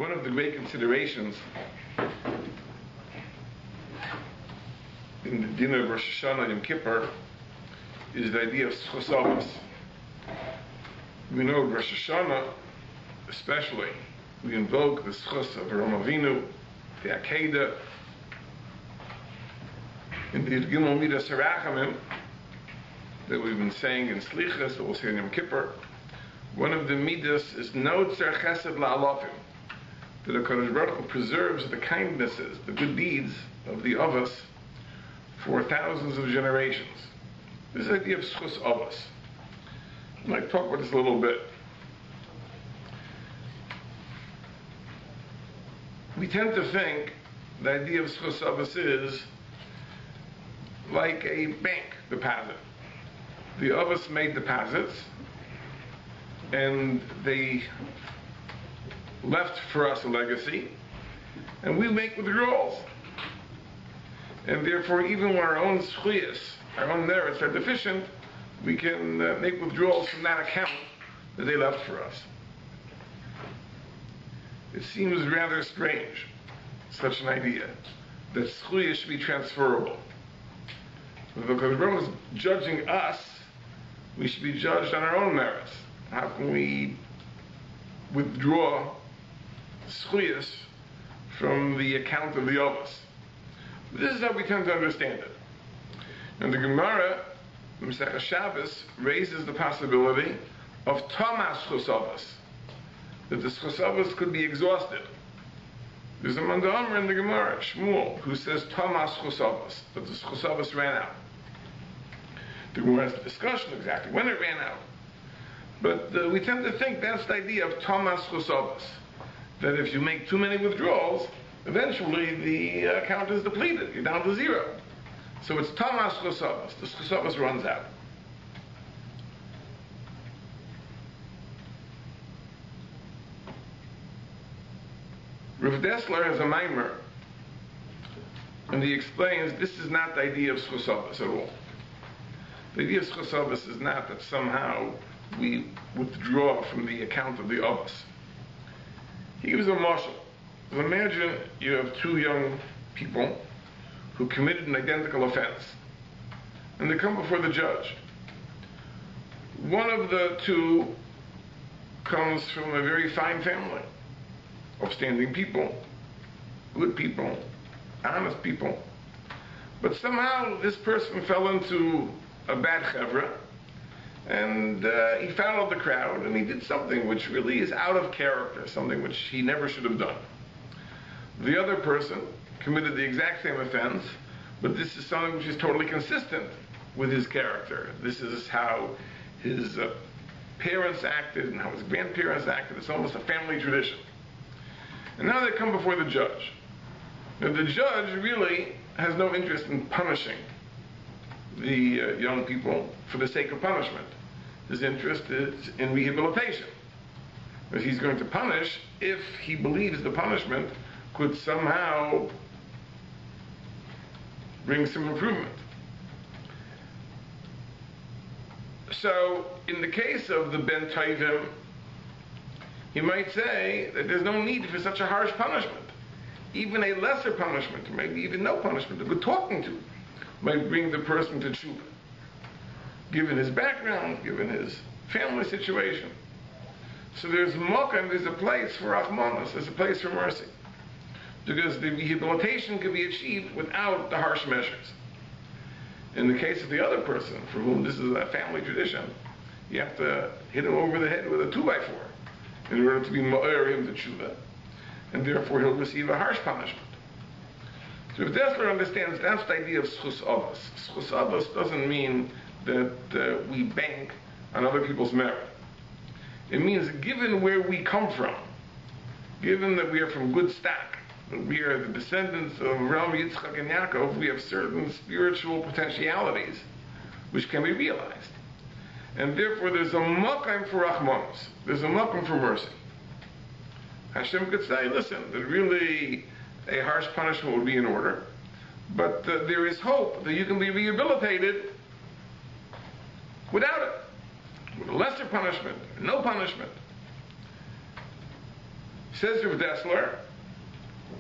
One of the great considerations in the dinner of Rosh Hashanah Yom Kippur is the idea of schus avos. We know Rosh Hashanah, especially, we invoke the schus of Avraham Avinu, the Akedah, in the Gimel Midas Harachamim that we've been saying in Slichas, that we'll say in Yom Kippur. One of the Midas is Notzer Chesed La'alafim, that HaKadosh Baruch Hu preserves the kindnesses, the good deeds of the Avos for thousands of generations. This idea of schus avos. I'd like to talk about this a little bit. We tend to think the idea of schus avos is like a bank deposit. The Avos made deposits and they left for us a legacy, and we make withdrawals. And therefore, even when our own schuyas, our own merits are deficient, we can make withdrawals from that account that they left for us. It seems rather strange, such an idea, that schuyas should be transferable. Because Baruch is judging us, we should be judged on our own merits. How can we withdraw schuyas from the account of the Avos? This is how we tend to understand it. And the Gemara, Masechah Shabbos, raises the possibility of Tamas schus avos, that the schus avos could be exhausted. There's a Mandamer in the Gemara, Shmuel, who says Tamas schus avos, that the schus avos ran out. The Gemara has a discussion exactly when it ran out. But we tend to think that's the idea of Tamas schus avos, that if you make too many withdrawals, eventually the account is depleted. You're down to zero. So it's Tamas schus avos. The schus avos runs out. Rav Dessler has a mimer, and he explains this is not the idea of schus avos at all. The idea of schus avos is not that somehow we withdraw from the account of the Avos. He gives a mashal. Imagine you have two young people who committed an identical offense, and they come before the judge. One of the two comes from a very fine family, upstanding people, good people, honest people, but somehow this person fell into a bad chevra, and he followed the crowd, and he did something which really is out of character, something which he never should have done. The other person committed the exact same offense, but this is something which is totally consistent with his character. This is how his parents acted and how his grandparents acted. It's almost a family tradition. And now they come before the judge. Now the judge really has no interest in punishing the young people for the sake of punishment. His interest is in rehabilitation. But he's going to punish if he believes the punishment could somehow bring some improvement. So, in the case of the Ben Tovim, he might say that there's no need for such a harsh punishment. Even a lesser punishment, or maybe even no punishment, a good talking to, might bring the person to tshuva, given his background, given his family situation. So there's mokum, there's a place for rachmanos, there's a place for mercy, because the rehabilitation can be achieved without the harsh measures. In the case of the other person, for whom this is a family tradition, you have to hit him over the head with a 2x4 in order to be ma'or him to tshuva, and therefore he'll receive a harsh punishment. So if Dessler understands that's the idea of schus avos. Schus avos doesn't mean that we bank on other people's merit. It means given where we come from, given that we are from good stock, that we are the descendants of Rabbi Yitzchak and Yaakov, we have certain spiritual potentialities which can be realized. And therefore there's a makom for rachmanos, there's a makom for mercy. Hashem could say, listen, that really a harsh punishment would be in order, but there is hope that you can be rehabilitated without it, with a lesser punishment, no punishment. Says Rav Dessler,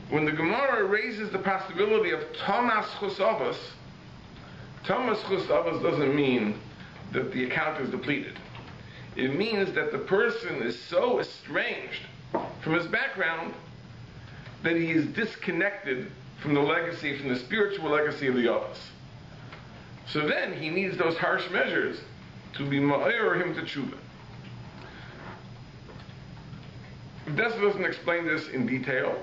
when the Gemara raises the possibility of Thomas Chusavos doesn't mean that the account is depleted. It means that the person is so estranged from his background that he is disconnected from the legacy, from the spiritual legacy of the Yavas. So then he needs those harsh measures to be ma'ir him to tshuva. Dessler doesn't explain this in detail,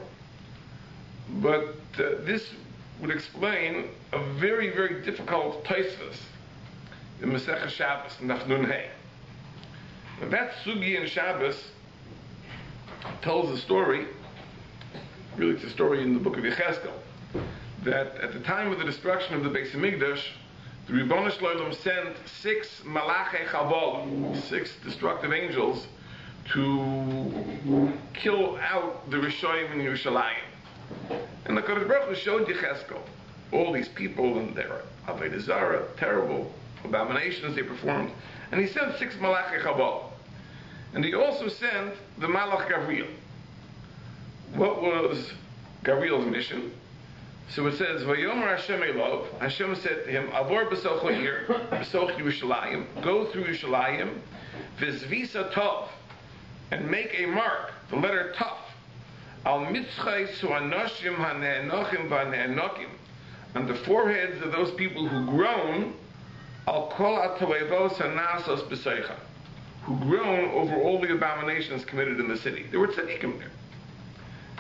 but this would explain a very, very difficult Tosfos in Masechah Shabbos, Daf Nun Hey. Now that sugi in Shabbos tells a story, really it's a story in the book of Yecheskel, that at the time of the destruction of the Beis Hamikdash, the Ribono Shel Olam sent 6 Malachei Chaval, 6 destructive angels, to kill out the Rishoyim in Yerushalayim. And the Kadosh Baruch Hu showed Yecheskel all these people and their Avodah Zarah, terrible abominations they performed, and he sent 6 Malachei Chaval. And he also sent the Malach Gavriel. What was Gavriel's mission? So it says, Vayomer Hashem Elov, Hashem said to him, Avor b'soch ha'ir, b'soch Yerushalayim, go through Yerushalayim, v'zvisa tov, and make a mark, the letter Tav, al mitzchais su'anoshim ha'ne'enochim va'ne'enokim, on the foreheads of those people who groan, al kol ha'toevos ha'nasos b'seicha, who groan over all the abominations committed in the city. There were tzaddikim there.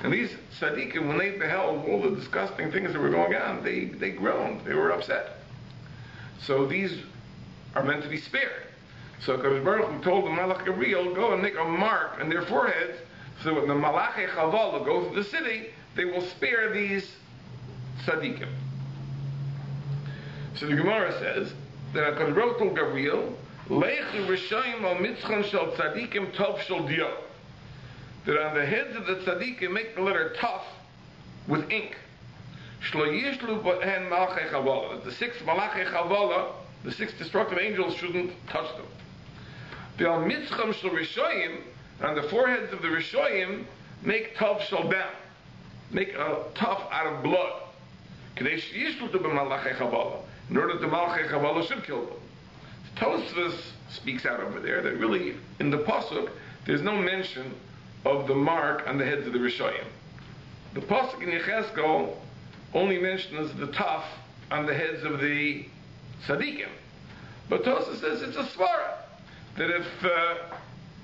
And these tzaddikim, when they beheld all the disgusting things that were going on, they groaned. They were upset. So these are meant to be spared. So Kadosh Baruch Hu told the Malach Gabriel, go and make a mark on their foreheads, so when the Malachei Chaval go through the city, they will spare these tzaddikim. So the Gemara says that Kadosh Baruch Hu told Gabriel, Lech Rishayim al Mitzchan shel tzaddikim tov shel dio, that on the heads of the tzaddikim make the letter Taf with ink. Shlo yishlu b'hen Malachei Chavala, that the 6 Malachei Chavala, the 6 destructive angels, shouldn't touch them. V'al mitzcham shel rishoyim, on the foreheads of the rishoyim, make Taf shel dam, make a Taf out of blood. K'dei sheyishlu b'Malachei Chavala, in order that the Malachei Chavala should kill them. Tosfos speaks out over there that really, in the pasuk, there's no mention of the mark on the heads of the Rishoyim. The pasuk in Yecheskel only mentions the Taf on the heads of the Tzaddikim. But Tosfos says it's a svara, that if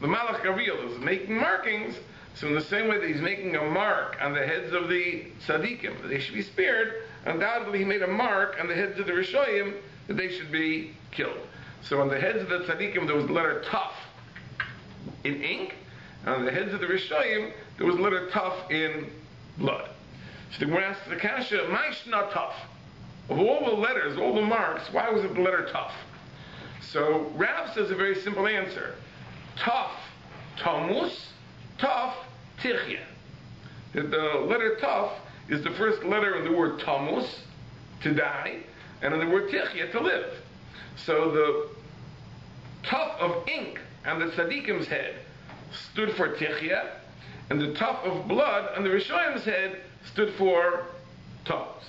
the Malach Gabriel is making markings, so in the same way that he's making a mark on the heads of the Tzaddikim, that they should be spared, undoubtedly he made a mark on the heads of the Rishoyim, that they should be killed. So on the heads of the Tzaddikim there was the letter Taf in ink, and on the heads of the Rishoyim there was the letter Taf in blood. So the Gemara asks the Kasha, Ma'ishna Taf? Of all the letters, all the marks, why was it the letter Taf? So Rav says a very simple answer. Taf, Tamus, Taf, Tichya. That the letter Taf is the first letter in the word Tamus, to die, and in the word Tichya, to live. So the Taf of ink on the Tzaddikim's head stood for Tichya, and the Taf of blood on the Rishoyim's head stood for Tamus.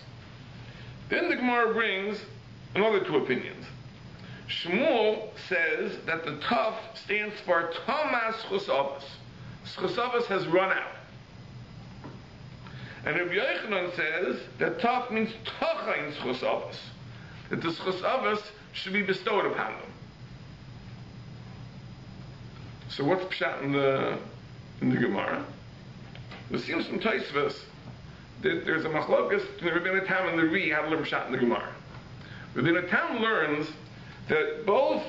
Then the Gemara brings another 2 opinions. Shmuel says that the Taf stands for Thomas Chusavos. Chusavos has run out. And Rabbi Yochanan says that Taf means Tachain Chusavos, that the Chusavos should be bestowed upon them. So what's pshat in the Gemara? There seems from Tosfos that there's a machlokas between Rabbeinu Tam and the Ri how to learn pshat in the Gemara. Rabbeinu Tam learns that both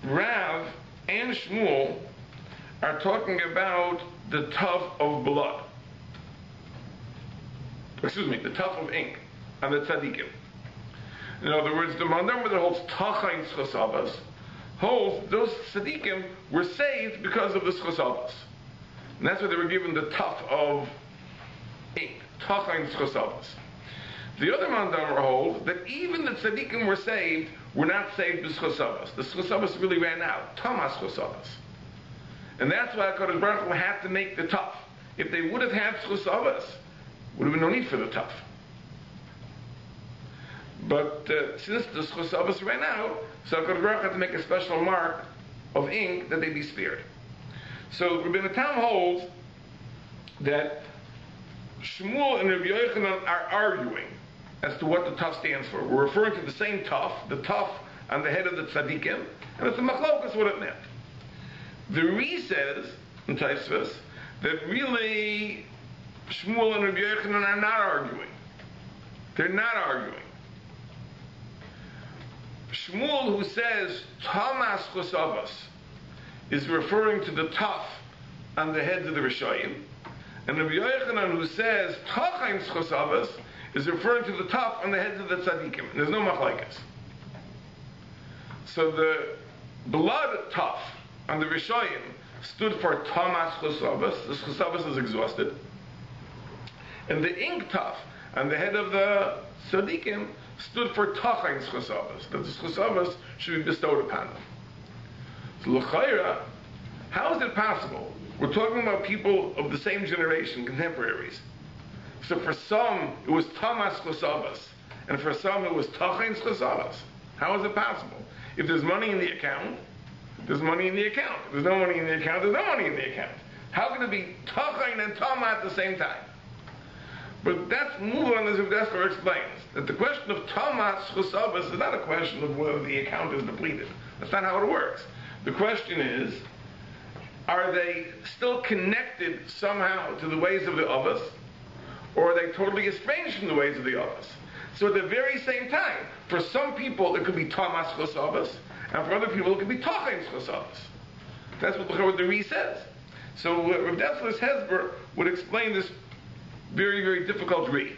Rav and Shmuel are talking about the Taf of blood. Excuse me, the Taf of ink on the Tzaddikim. In other words, the Mandam that holds Tachain Chusavos holds those Tzaddikim were saved because of the Chusavos. And that's why they were given the Taf of ink, Tachain Chusavos. The other Mandam holds that even the Tzaddikim were saved, were not saved with Chusavos. The Chusavos really ran out, Thomas Chusavos. And that's why HaKadosh Baruch Hu had to make the tough. If they would have had Schus Avos, would have been no need for the tough. But since the Schus Avos ran out, so HaKadosh Baruch Hu had to make a special mark of ink that they be spared. So Rabbi Natan holds that Shmuel and Rabbi Yochanan are arguing as to what the tuf stands for. We're referring to the same tuf, the tuf on the head of the tzaddikim, and it's a machlokas what it meant. The Ri says in Taisvus that really Shmuel and Rabbi Yochanan are not arguing. They're not arguing. Shmuel, who says Tamas Chosavas, is referring to the tuf on the heads of the Rishayim, and Rabbi Yochanan, who says Tachim Chosavas, is referring to the tuf on the heads of the tzaddikim. There's no machlaikas. So the blood tuf on the Rishayim stood for Tamas Chosavas. The Chosavas is exhausted. And the ink tuf on the head of the tzaddikim stood for Tachim Chosavas, that the Chosavas should be bestowed upon them. So l'chayra, how is it possible? We're talking about people of the same generation, contemporaries. So for some, it was Tamas Chosavas, and for some, it was Tachim Chosavas. How is it possible? If there's money in the account, there's money in the account. If there's no money in the account, there's no money in the account. How can it be Tachim and Tama at the same time? But that's Mulan, as Uvdesler explains, that the question of Tamas Chosavas is not a question of whether the account is depleted. That's not how it works. The question is, are they still connected somehow to the ways of the Avos, or are they totally estranged from the ways of the Avos? So at the very same time, for some people it could be Tamas Chosavas, and for other people it could be Tachim Chosavas. That's what the Ri says. So Rav Dessler's Hezber would explain this very, very difficult Ri.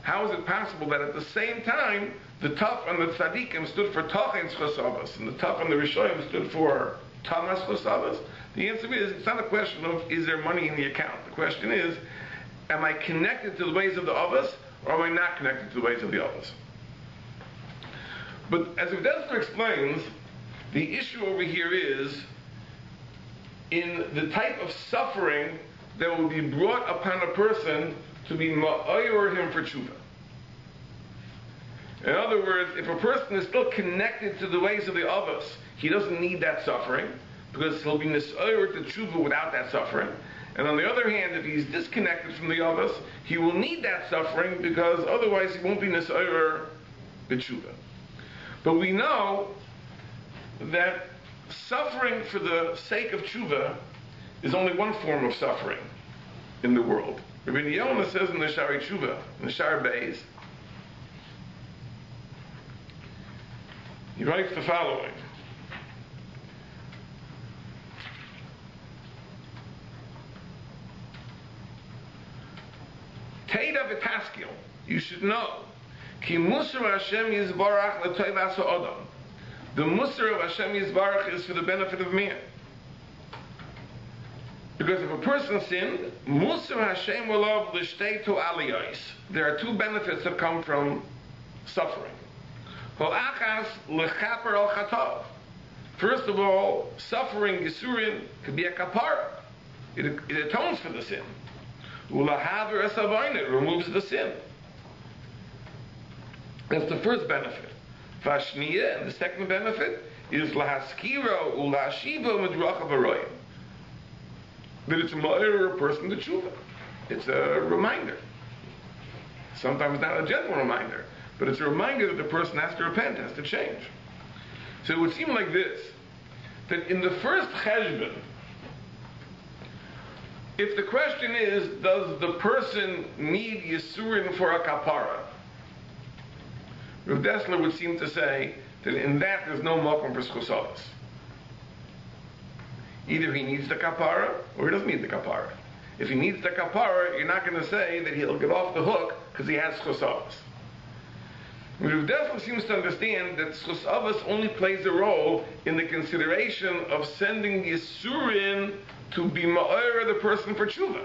How is it possible that at the same time the tuf on the tzaddikim stood for Tachim Chosavas and the tuf on the Rishayim stood for Tamas Chosavas? The answer is, it's not a question of is there money in the account. The question is, am I connected to the ways of the Avos, or am I not connected to the ways of the Avos? But as Uvdesler explains, the issue over here is in the type of suffering that will be brought upon a person to be ma'ayur him for tshuva. In other words, if a person is still connected to the ways of the Avos, he doesn't need that suffering, because he'll be nisayur to tshuva without that suffering. And on the other hand, if he's disconnected from the Avos, he will need that suffering, because otherwise he won't be nisayur to tshuva. But we know that suffering for the sake of tshuva is only one form of suffering in the world. Rabbi Yonah says in the Shari Tshuva, in the Shar Beis, he writes the following. Teda v'taskil, you should know, ki musar Hashem yizbarach l'toivas ha'odam. The musar of Hashem yizbarach is for the benefit of man. Because if a person sinned, musar Hashem olav l'shtei to aliyos. There are two benefits that come from suffering. Ho'achas l'chaper al chatav. First of all, suffering yisurin could be a kapara. It atones for the sin. Ulahaver esavayin, it removes the sin. That's the first benefit. Vashniya, and the second benefit is lahaskiro ulashiva midrachav aroyim. That it's a ma'ir person to tshuva. It's a reminder. Sometimes not a gentle reminder, but it's a reminder that the person has to repent, has to change. So it would seem like this, that in the first cheshbon, if the question is, does the person need yisurin for a kapara? Rav Dessler would seem to say that in that there's no makom for schusavos. Either he needs the kapara, or he doesn't need the kapara. If he needs the kapara, you're not going to say that he'll get off the hook because he has schusavos. Rav Dessler seems to understand that schusavos only plays a role in the consideration of sending yisurin to be ma'or the person for tshuva.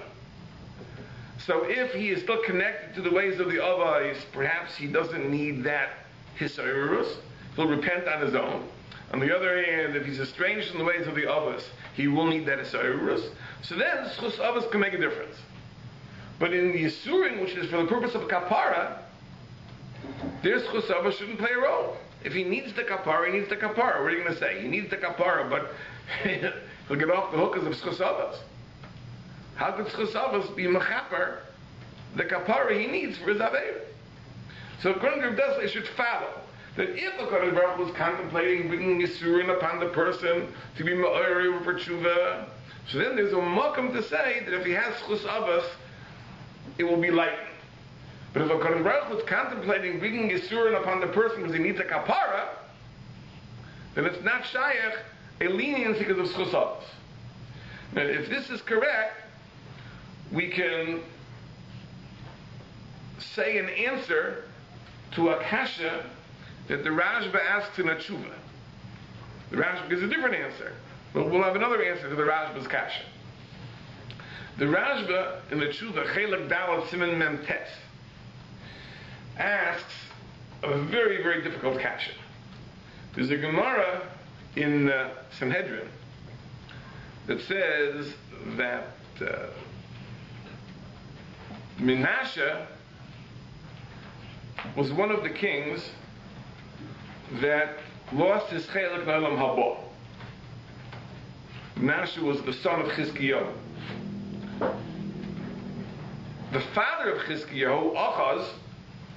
So if he is still connected to the ways of the avos, perhaps he doesn't need that hisayrus. He'll repent on his own. On the other hand, if he's estranged from the ways of the Avos, he will need that Esairus. So then, Schus Avos can make a difference. But in the Yisurin, which is for the purpose of Kapara, their Schus Avos shouldn't play a role. If he needs the Kapara, he needs the Kapara. What are you going to say? He needs the Kapara, but he'll get off the hook because of Schus Avos. How could Schus Avos be Mechaper the Kapara he needs for his Aveira? So according to Rav Dessler, it should follow that if a Kodesh Baruch Hu was contemplating bringing Yisurin upon the person to be Ma'ori for Tshuva, so then there's a makam to say that if he has Schus Avos, it will be lightened. But if a Kodesh Baruch Hu was contemplating bringing Yisurin upon the person because he needs a Kapara, then it's not Shayach, a leniency because of Schus Avos. Now, if this is correct, we can say an answer to a kasha that the Rashba asks in a tshuva. The Rashba gives a different answer, but we'll have another answer to the Rashba's kasha. The Rashba in the tshuva, Chelak Dalet Siman Mem Tes, asks a very, very difficult kasha. There's a Gemara in Sanhedrin that says that Menashe was one of the kings that lost his Chelek Na'olam Haba. Menashe was the son of Chizkiyahu. The father of Chizkiyahu, Achaz,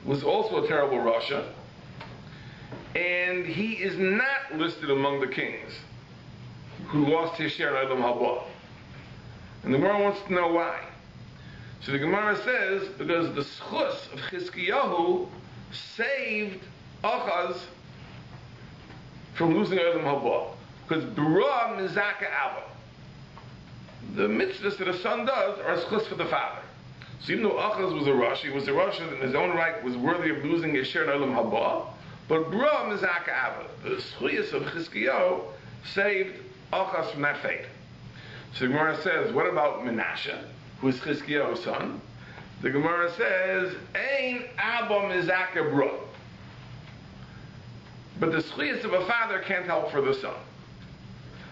was also a terrible Rasha, and he is not listed among the kings who lost his share Na'olam Haba. And the Gemara wants to know why. So the Gemara says, because the schus of Chizkiyahu saved Achaz from losing Olam Haba. Because B'ra Mizaka Abba. The mitzvahs that a son does are a schus for the father. So even though Achaz was a Rosh, he was a Rosh that in his own right was worthy of losing his share in Olam Haba, but B'ra Mizaka Abba, the schus of Chizkiyahu, saved Achaz from that fate. So the Gemara says, what about Menashe, who is Chizkiyahu's son? The Gemara says, Ein Abba Mizaka B'ra. But the schus of a father can't help for the son.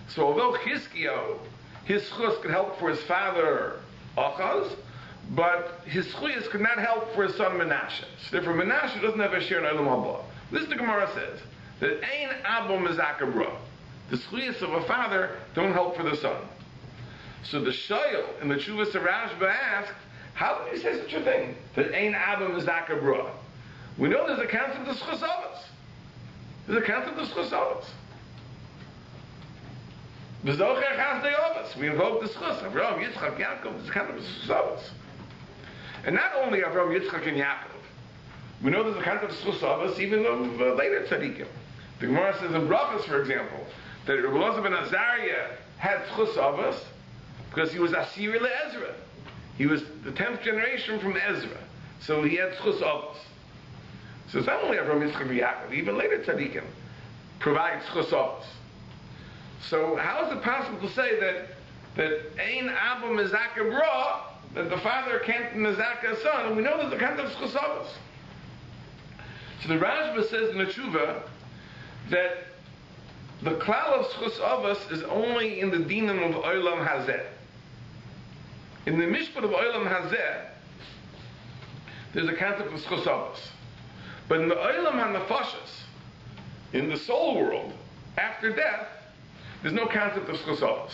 So although Chizkiyahu, his schus could help for his father Achaz, but his schus could not help for his son Menashe. So therefore Menashe doesn't have a share in Olam Haba. This the Gemara says, that Ein Abba Mizaka B'ra. The schus of a father don't help for the son. So the Shayel in the Tshuvas Rashba asked, how can you say such a thing? That Ein Abba Mizaka B'ra. We know there's a concept of Schus Avos. There's a concept of Schus Avos. V'zocher Chas De Avos. We invoke the Schus. Avraham, Yitzchak, Yaakov. There's a concept of Schus Avos. And not only Avraham, Yitzchak, and Yaakov. We know there's a concept of Schus Avos even of later tzaddikim. The Gemara says in Brachos, for example, that Rabbi Eliezer ben Azariah had Schus Avos because he was Asiri LeEzra. He was the 10th generation from Ezra. So he had Schus Avos. So it's not only Avraham, Yitzchak, and Yaakov, even later tzaddikim provide Schus Avos. So how is it possible to say that Ein Abba Mizaka B'ra, that the father can't Mizaka a son, and we know there's a kind of Schus Avos. So the Rashba says in the Tshuva that the klal of Schus Avos is only in the dinim of Olam Hazeh. In the mishpat of Olam Hazeh, there's a concept of Schus Avos. But in the Olam HaNefashos, in the soul world, after death, there's no concept of Schus Avos.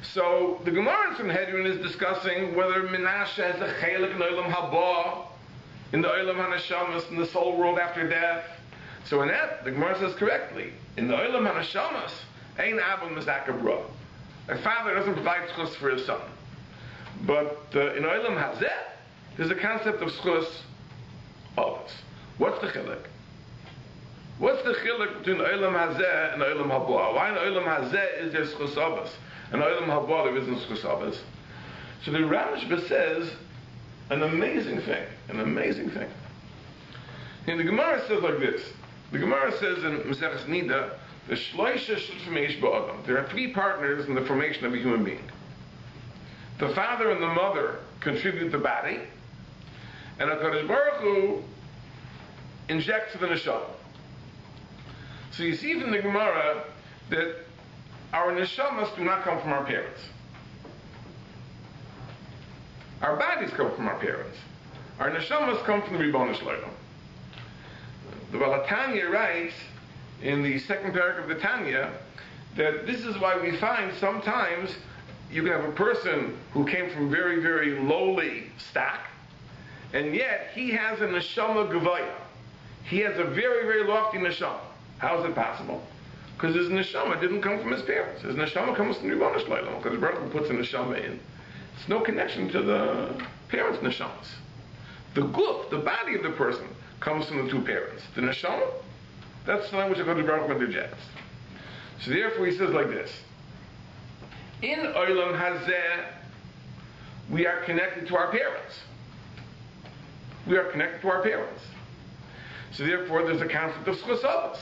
So the Gemara in Sanhedrin is discussing whether Menashe has a chelik in Olam Haba, in the Olam HaNeshamas, in the soul world after death. So in that, the Gemara says correctly, in the Olam HaNeshamas, Ein Abba Mizaka B'ra. A father doesn't provide schus for his son. But in Olam Hazeh, there's a concept of schus Avos. What's the chilek? What's the chilek between Olam Hazeh and Olam Haba? Why in Olam Hazeh is there schus Avos, and Olam Haba there isn't schus Avos? So the Rashba says an amazing thing. And the Gemara says like this. The Gemara says in Maseches Nida, the shloisha shutfim ba'adam. There are three partners in the formation of a human being. The father and the mother contribute the body, and HaKadosh Baruch Hu injects the neshama. So you see from the Gemara that our neshamas do not come from our parents. Our bodies come from our parents. Our neshamas come from the Ribono Shel Olam. The Baal Tanya writes in the second paragraph of the Tanya that this is why we find sometimes you can have a person who came from very, very lowly stock, and yet he has a neshama gevaya. He has a very, very lofty neshama. How is it possible? Because his neshama didn't come from his parents. His neshama comes from the Ribono Shel Olam, because the Baruch puts a neshama in. It's no connection to the parents' neshamas. The guf, the body of the person, comes from the two parents. The neshama, that's the language of the Baruch interjects. So therefore he says like this: in Olam Hazeh, we are connected to our parents. We are connected to our parents. So therefore there's a concept of schosavos.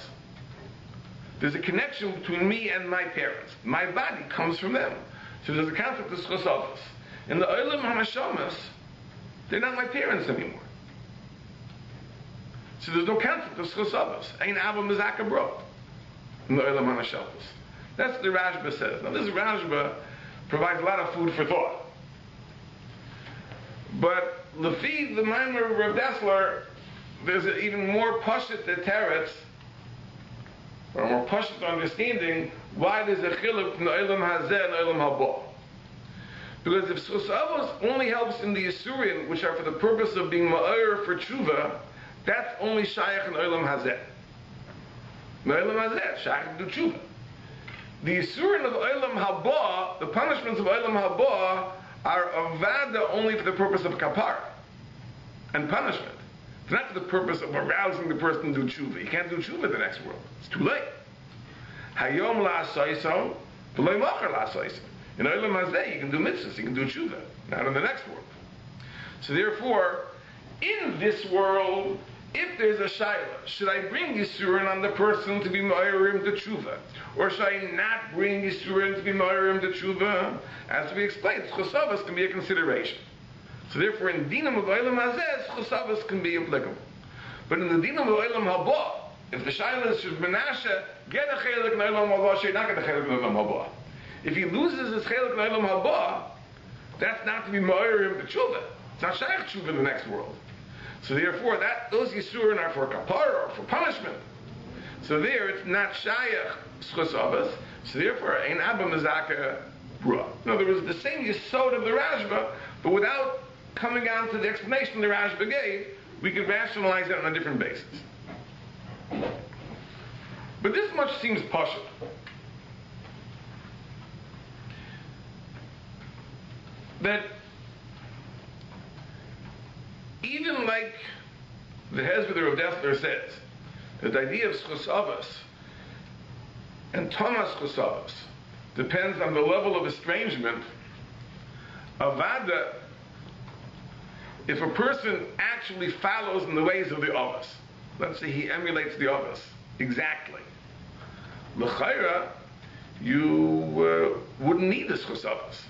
There's a connection between me and my parents. My body comes from them. So there's a concept of schosavos. In the Olam HaNeshamas, they're not my parents anymore. So there's no concept of schosavos. Ein Abba Mezaka Bro in the Olam HaNeshamas. That's what the Rashba says. Now this Rashba provides a lot of food for thought. But Lefi, the Maimer of Rav Dessler, there's an even more pashut teretz, or more pashut understanding why there's a chiluk from the Olam Hazeh and Olam Haba. Because if schosavos only helps in the Yisurin, which are for the purpose of being ma'or for tshuva, that's only shaykh in Olam Hazeh. In Olam Hazeh, shaykh to tshuva. The Yisurin of Olam Haba, the punishments of Olam Haba, are avada only for the purpose of kapara and punishment. It's not for the purpose of arousing the person to do tshuva. You can't do tshuva in the next world. It's too late. Hayom la'asayso, v'loy mocher la'asayso. In Olam Hazeh, you can do mitzvahs, you can do tshuva, not in the next world. So therefore, in this world, if there's a shayla, should I bring Yisurin on the person to be ma'orim to tshuva? Or should I not bring Yisurin to be ma'orim to tshuva? As we explained, schosavos can be a consideration. So therefore, in dinam of Olam Hazeh, schosavos can be applicable. But in the dinam of Olam Haba, if the shayla is should Menashe get a chelik in Olam Haba, should not get a chelik in Olam Haba. If he loses his chelik in Olam Haba, that's not to be ma'orim to tshuva. It's not shaykh tshuva in the next world. So therefore, those Yisurin are for kapara or for punishment. So there, it's not shaykh schosavos. So therefore, ein abba mezaka bra. In other words, the same yisod of the Rashba, but without coming on to the explanation the Rashba gave, we could rationalize it on a different basis. But this much seems pashut. That even like the Hezbollah of Dessler says, that the idea of schosavos and Thomas schosavos depends on the level of estrangement. Avada, if a person actually follows in the ways of the Avos, let's say he emulates the Avos exactly, l'chayra, you wouldn't need the schosavos.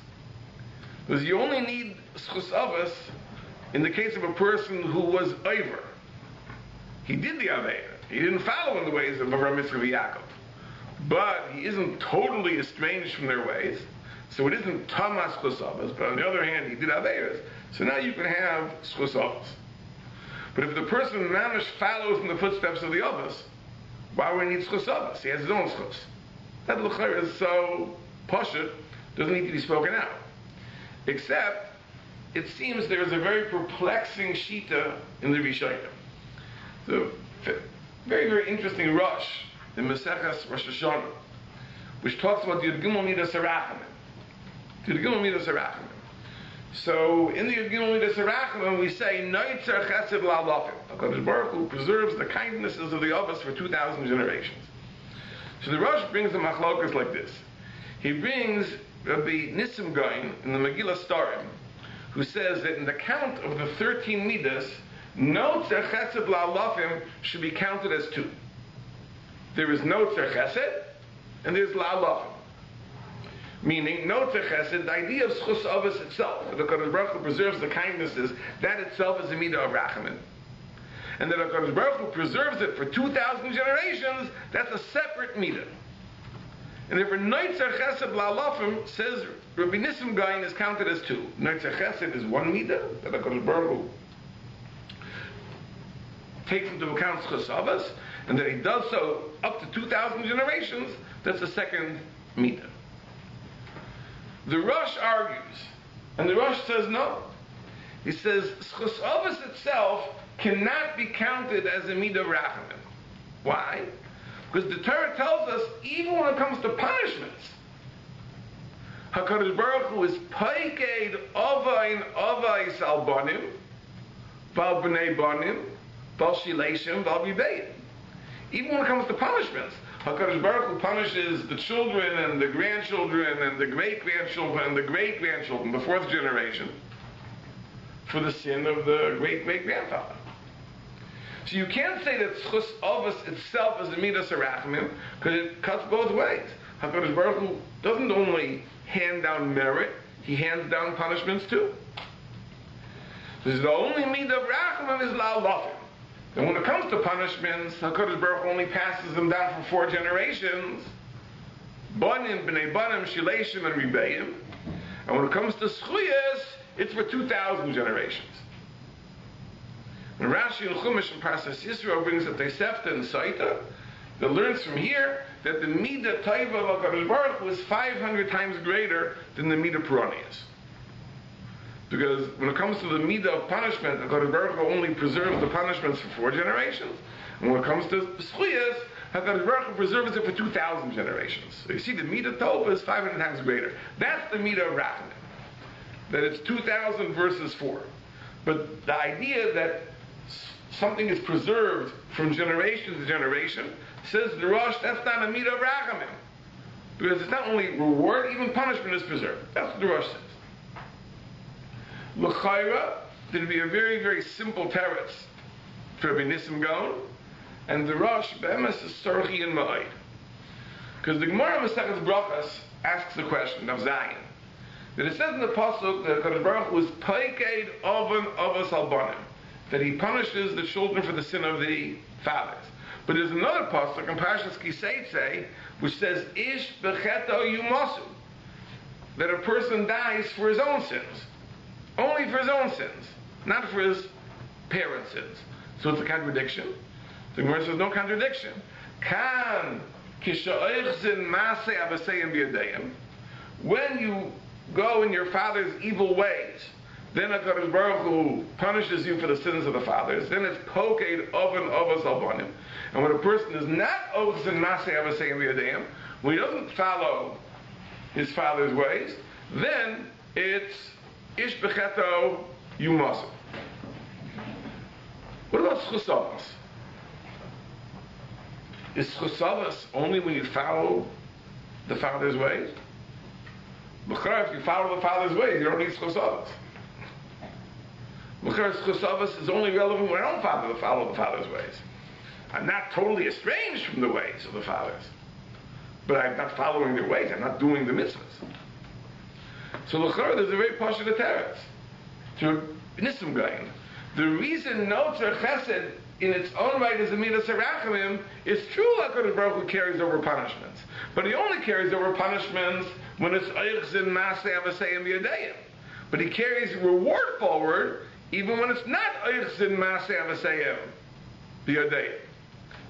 Because you only need schosavos in the case of a person who was over. He did the Aveira. He didn't follow in the ways of Avraham, Yitzchak, and Yaakov. But he isn't totally estranged from their ways. So it isn't Tamas schosavos, but on the other hand, he did Aveiras. So now you can have schosavos. But if the person mamish follows in the footsteps of the Avos, why would he need schosavos? He has his own schos. That l'chayr is so pashut, doesn't need to be spoken out. Except, it seems there is a very perplexing shita in the Rishonim. So, very, very interesting Rosh, the Maseches Rosh Hashanah, which talks about the Yud Gimel Midas HaRachamim. The Yud Gimel Midas HaRachamim. So, in the Yud Gimel Midas HaRachamim, we say, Noitzer Chesed La'alafim. HaKadosh Baruch Hu preserves the kindnesses of the Avos for 2,000 generations. So the Rosh brings the machlokas like this. He brings Rabbi Nissim Gaon in the Megillah Starim, who says that in the count of the 13 midas, no tzar chesed la'alafim should be counted as two. There is no tzar chesed, and there's la'alafim. Meaning, no tzar chesed, the idea of schus avos itself, that the Kadosh Baruch Hu preserves the kindnesses, that itself is a midah of rachamim. and that HaKadosh Baruch Hu preserves it for 2,000 generations, that's a separate midah. And therefore, Noitzer Chesed La'alafim says Rabbi Nissim Gaon is counted as two. Noitzer Chesed is one midah that HaKadosh Baruch Hu takes into account Chesavas, and that he does so up to 2,000 generations, that's the second midah. The Rosh argues, and the Rosh says no. He says Chesavas itself cannot be counted as a midah rachamim. Why? Because the Torah tells us, even when it comes to punishments, HaKadosh Baruch Hu is paiked avais al banim, val b'nei banim, val shileshim, val ribeim. Even when it comes to punishments, HaKadosh Baruch Hu punishes the children and the grandchildren and the great-grandchildren and the great-grandchildren, the fourth generation, for the sin of the great-great-grandfather. So you can't say that Chus Avos itself is a midas harachmim, because it cuts both ways. HaKadosh Baruch Hu doesn't only hand down merit, he hands down punishments too. So the only midah of rachamim is la'alafim. And when it comes to punishments, HaKadosh Baruch Hu only passes them down for 4 generations. Banim, b'nei banim, shileshim, and ribeim. And when it comes to schuyas, it's for 2,000 generations. And Rashi and Chumash and Parasas Yisrael brings a Tosefta and Saita that learns from here that the midah taiva of HaKadosh Baruch Hu is 500 times greater than the midah Puranias. Because when it comes to the midah of punishment, HaKadosh Baruch Hu only preserves the punishments for 4 generations. And when it comes to schuyas, HaKadosh Baruch Hu preserves it for 2,000 generations. So you see, the midah tova is 500 times greater. That's the midah of rachamim. That it's 2,000 versus 4. But the idea that something is preserved from generation to generation, says the Rosh, that's not a midah of rachamim. Because it's not only reward, even punishment is preserved. That's what the Rosh says. L'chayra, there'd be a very, very simple teretz for Rabbi Nissim Gaon, and the Rosh, be'emes, is sorchi and ma'id. Because the Gemara Masechet Brachas asks the question of Zion, that it says in the pasuk that HaKadosh Baruch Hu is paiked oven avos al banim, that he punishes the children for the sin of the fathers. But there's another pasuk in Parashas Kiseitze which says ish becheto yumasu, that a person dies for his own sins, only for his own sins, not for his parents' sins. So it's a contradiction. The Gemara says no contradiction. Kan kisha'oichzin masei avaseyim b'yadeim, when you go in your father's evil ways, then HaKadosh Baruch Hu punishes you for the sins of the fathers. Then it's poked oven avos al banim. And when a person is not ochzin masei avaseyim b'yadeim, when he doesn't follow his father's ways, then it's ish becheto yumasu. What about chusavas? Is chusavas only when you follow the father's ways? If you follow the father's ways, you don't need chusavas. Chusavas is only relevant when I don't follow the father's ways. I'm not totally estranged from the ways of the fathers, but I'm not following their ways. I'm not doing the mitzvahs. So l'chara, there's a very pashut teretz to Nissim Gaon. The reason Noitzer Chesed in its own right is a midas harachmim is true. HaKadosh Baruch Hu carries over punishments, but he only carries over punishments when it's oichzin masei avaseyim b'yadeim. But he carries reward forward even when it's not oichzin masei avaseyim b'yadeim.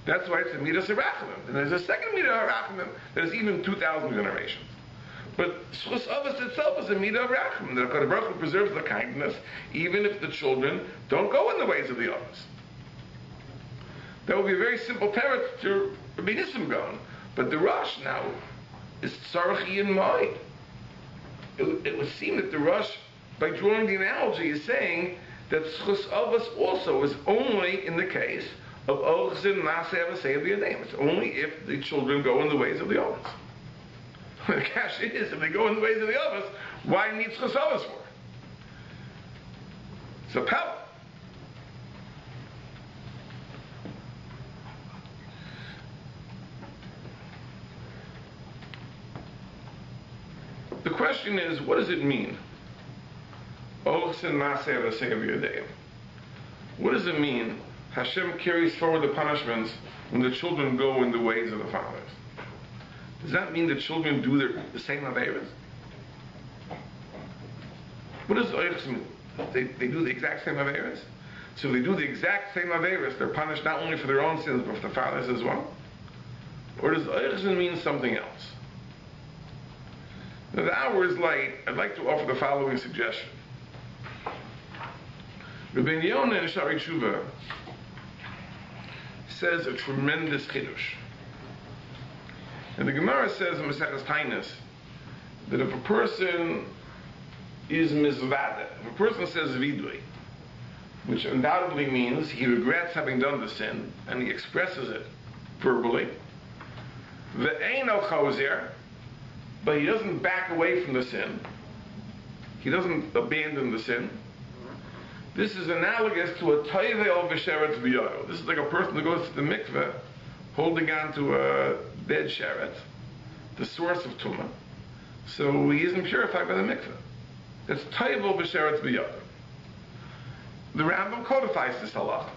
That's why it's a midas harachmim. And there's a second midas harachmim that is even 2,000 generations. But Chus Avos itself is a midah of rachamim, that HaKadosh Baruch Hu preserves the kindness even if the children don't go in the ways of the others. That would be a very simple teretz to Rabbi Nissim Gaon. But the Rosh now is tzarchi in mind. It would seem that the Rosh, by drawing the analogy, is saying that Chus Avos also is only in the case of ochzin masei avasei b'yadeim. It's only if the children go in the ways of the others. The cash is, if they go in the ways of the others, why need chesavos for? It's a power. The question is, what does it mean? What does it mean, Hashem carries forward the punishments when the children go in the ways of the fathers. Does that mean the children do the same averas? What does oichs mean? They do the exact same averas? So if they do the exact same averas, they're punished not only for their own sins, but for the fathers as well? Or does oichs mean something else? Now the hour is late. I'd like to offer the following suggestion. Rabbi Yonah in Shari Tshuva says a tremendous chiddush. And the Gemara says in Maseches Tainis that if a person is mizvada, if a person says vidui, which undoubtedly means he regrets having done the sin, and he expresses it verbally, ve'ein al chozer, but he doesn't back away from the sin, he doesn't abandon the sin, this is analogous to a toivel v'sheretz b'yodo. This is like a person who goes to the mikveh holding on to a dead sheret, the source of tumah, so he isn't purified by the mikveh. That's toivel v'sheretz b'yodo. The Rambam codifies this halacha.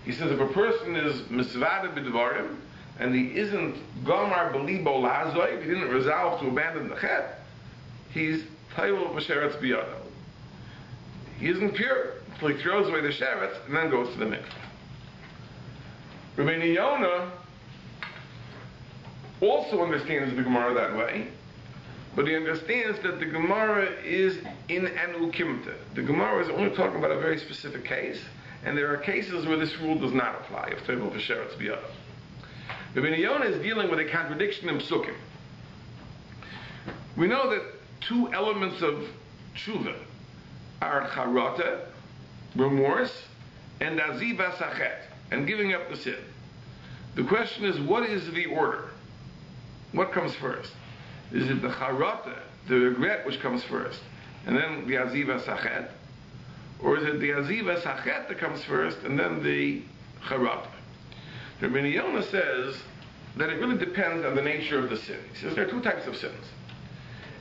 He says if a person is misvada b'dvarim and he isn't gomar b'libo lazoy, he didn't resolve to abandon the chet, he's toivel v'sheretz b'yodo. He isn't pure until he throws away the sheretz and then goes to the mikveh. Rabbi Yonah also understands the Gemara that way, but he understands that the Gemara is in an ukimta. The Gemara is only talking about a very specific case, and there are cases where this rule does not apply, if toivel v'sheretz b'yodo. Rabbi Yonah is dealing with a contradiction in psukim. We know that two elements of tshuva are charata, remorse, and aziva sachet, and giving up the sin. The question is, what is the order? What comes first? Is it the charata, the regret, which comes first, and then the aziva sachet? Or is it the aziva sachet that comes first, and then the charata? Rabbi Yonah says that it really depends on the nature of the sin. He says there are two types of sins.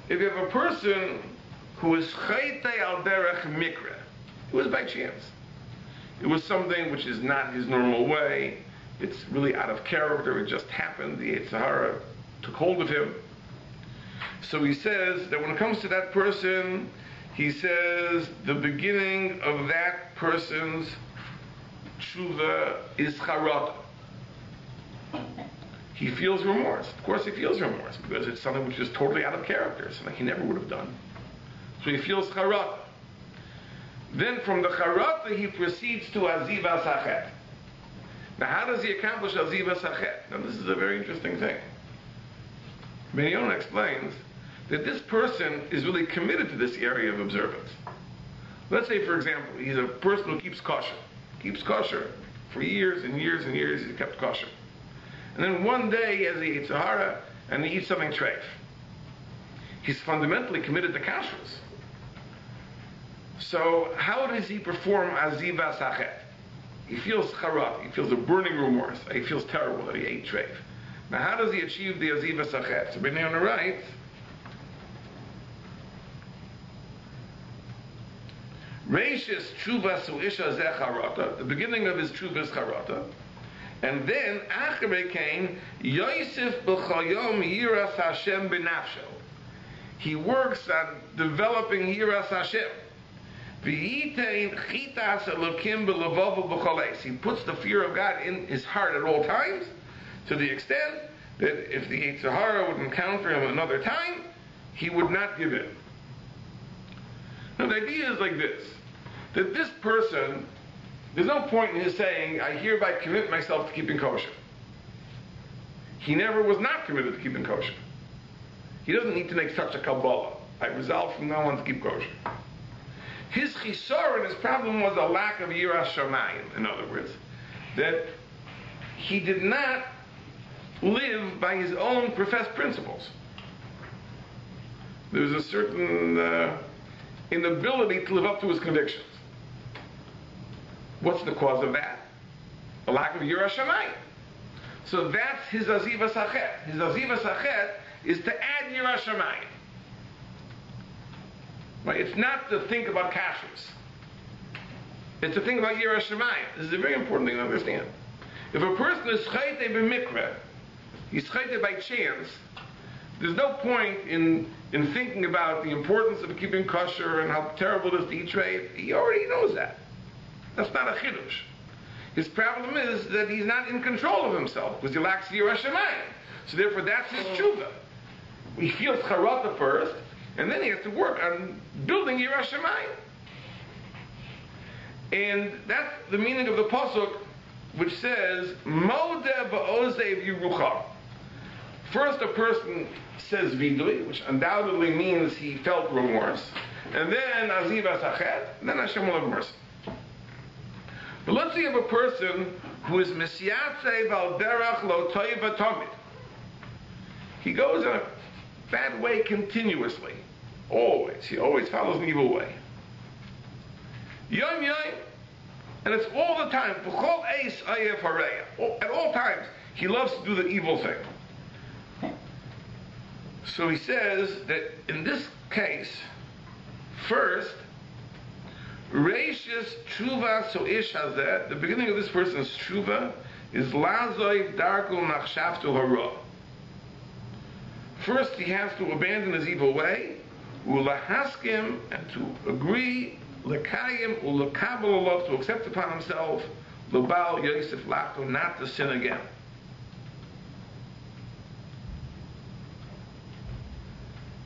If you have a person who is chaytei al derech mikra, it was by chance. It was something which is not his normal way. It's really out of character. It just happened. The Yetzer Hara took hold of him. So he says that when it comes to that person, he says the beginning of that person's tshuva is charata. He feels remorse. Of course he feels remorse because it's something which is totally out of character, something he never would have done. So he feels charata. Then from the charata he proceeds to aziva sachet. Now how does he accomplish aziva sachet? Now this is a very interesting thing. Ben Yonah explains that this person is really committed to this area of observance. Let's say, for example, he's a person who keeps kosher for years and years and years. He's kept kosher, and then one day he has a Yetzer Hara and he eats something treif. He's fundamentally committed to kashrus. So how does he perform aziva sachet? He feels charat. He feels a burning remorse. He feels terrible that he ate treif. Now, how does he achieve the aziva sachet? So Ben Yonah writes, Reishis tshuva suisha zeh charata. The beginning of his tshuva is charata, and then achere came Yosef b'chayom yiras Hashem b'nafsho. He works on developing yiras Hashem. V'yitein chitas elokim b'levovo b'choles. He puts the fear of God in his heart at all times, to the extent that if the Yetzer Hara would encounter him another time, he would not give in. Now the idea is like this, that this person, there's no point in his saying, I hereby commit myself to keeping kosher. He never was not committed to keeping kosher. He doesn't need to make such a kabbalah. I resolve from now on to keep kosher. His chisor and his problem was a lack of yiras shamayim, in other words, that he did not live by his own professed principles. There was a certain inability to live up to his convictions. What's the cause of that? A lack of yiras shamayim. So that's his aziva sachet. His aziva sachet is to add yiras shamayim. Right? It's not to think about kashrus. It's a thing about Yirah Shamayim. This is a very important thing to understand. If a person is chayte b'mikra, he's chayte by chance, there's no point in thinking about the importance of keeping kosher and how terrible it is to eat treif. He already knows that. That's not a chidush. His problem is that he's not in control of himself because he lacks Yirah Shamayim. So therefore, that's his tshuva. He feels charata first, and then he has to work on building Yirah Shamayim. And that's the meaning of the pasuk, which says, Modeh ba'ozev yirucha. First, a person says vidui, which undoubtedly means he felt remorse, and then aziv asachet, then Hashem will have mercy. But let's say you have a person who is misyatzev al derech lo toiva tamid. He goes in a bad way continuously. Always. He always follows an evil way. Yom yom, and it's all the time. V'chol eis ayef hareya. At all times, he loves to do the evil thing. So he says that in this case, first, Reishis tshuva so ish hazeh, the beginning of this person's tshuva is lazoiv darku machshavtu hara. First, he has to abandon his evil way, ulahaskim, and to agree, lekayim, ulakabel alav, to accept upon himself, lebal yosef lachto, not to sin again.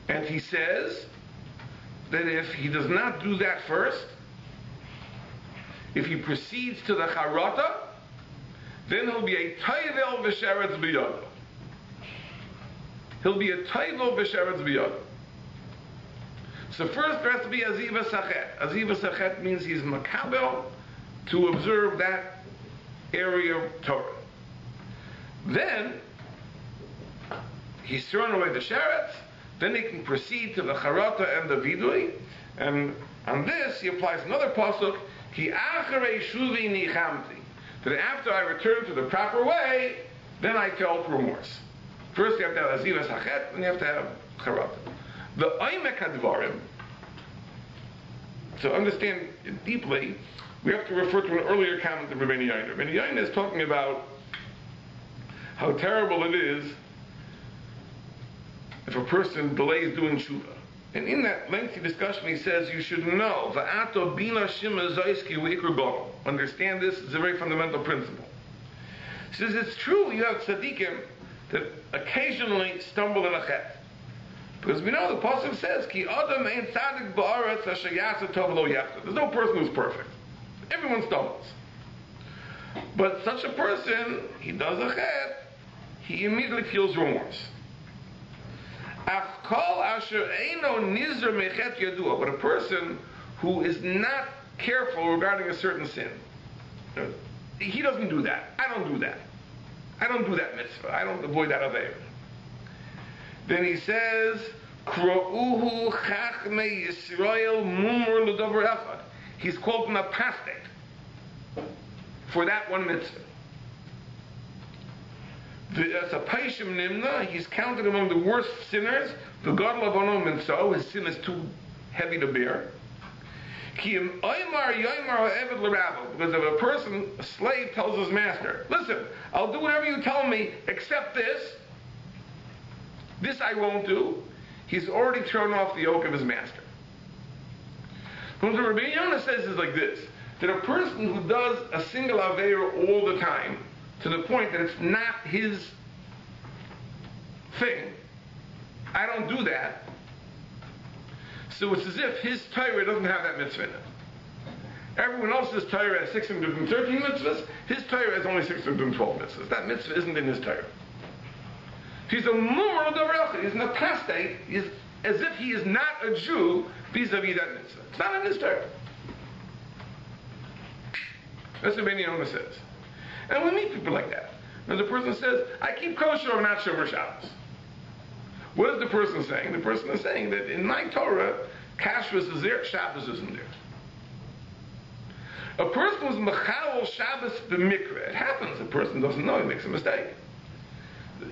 And he says that if he does not do that first, if he proceeds to the charata, then he'll be a toivel v'sheretz b'yado. He'll be a toivel v'sheretz b'yado. So first there has to be aziva sachet. Aziva sachet means he's makabel to observe that area of Torah. Then he's thrown away the sheretz. Then he can proceed to the charata and the vidui. And on this he applies another pasuk, ki acharei shuvi nichamti, that after I return to the proper way, then I felt remorse. First you have to have aziva sachet, then you have to have charata. The oimek hadvarim, to understand it deeply, we have to refer to an earlier comment of Rabbi Eliezer. Rabbi Eliezer is talking about how terrible it is if a person delays doing tshuva. And in that lengthy discussion he says you should know, va'ato bina shima zayski u'ikr gadol. Understand this, it's a very fundamental principle. He says it's true you have tzaddikim that occasionally stumble in a chet. Because we know the pasuk says, ki adam ein tzaddik ba'aretz asher yasa tov lo yachta. There's no person who's perfect. Everyone stumbles. But such a person, he does a chet, he immediately feels remorse. But a person who is not careful regarding a certain sin, he doesn't do that. I don't do that. I don't do that mitzvah. I don't avoid that aveir. Then he says, Kro'uhu chachmei Yisrael mumur l'dover echad. He's called an apostate for that one mitzvah. As a paishim nimna, he's counted among the worst sinners. The gadol avono minso, his sin is too heavy to bear. Because if a person, a slave, tells his master, listen, I'll do whatever you tell me except this. This I won't do. He's already thrown off the yoke of his master. What Rabbi Eliezer says is like this, that a person who does a single aveira all the time, to the point that it's not his thing, I don't do that, so it's as if his Torah doesn't have that mitzvah in it. Everyone else's Torah has 613 mitzvahs, his Torah has only 612 mitzvahs. That mitzvah isn't in his Torah. He's a mumur d'orecha, he's an apostate, he's as if he is not a Jew vis-a-vis that mitzvah. It's not in his Torah. That's what Rabbi Eliezer says. And we meet people like that. And the person says, I keep kosher or not Shomer Shabbos. What is the person saying? The person is saying that in my Torah, kashrus is there, Shabbos isn't there. A person who's mechalel Shabbos b'mikra. It happens. A person doesn't know. He makes a mistake.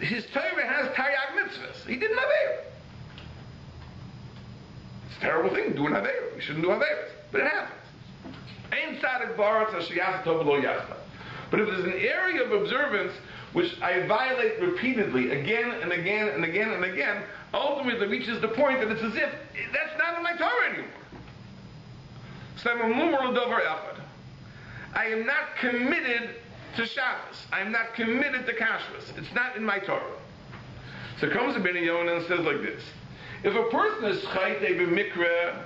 His Torah has taryag mitzvahs. He didn't aveir. It's a terrible thing. Do an aveir. You shouldn't do aveirs. But it happens. But if there's an area of observance which I violate repeatedly, again and again and again and again, ultimately it reaches the point that it's as if that's not in my Torah anymore. I am not committed to Shabbos. I am not committed to Kashrus. It's not in my Torah. So comes Rabbi Yonah and says like this: if a person is chayte b'mikra,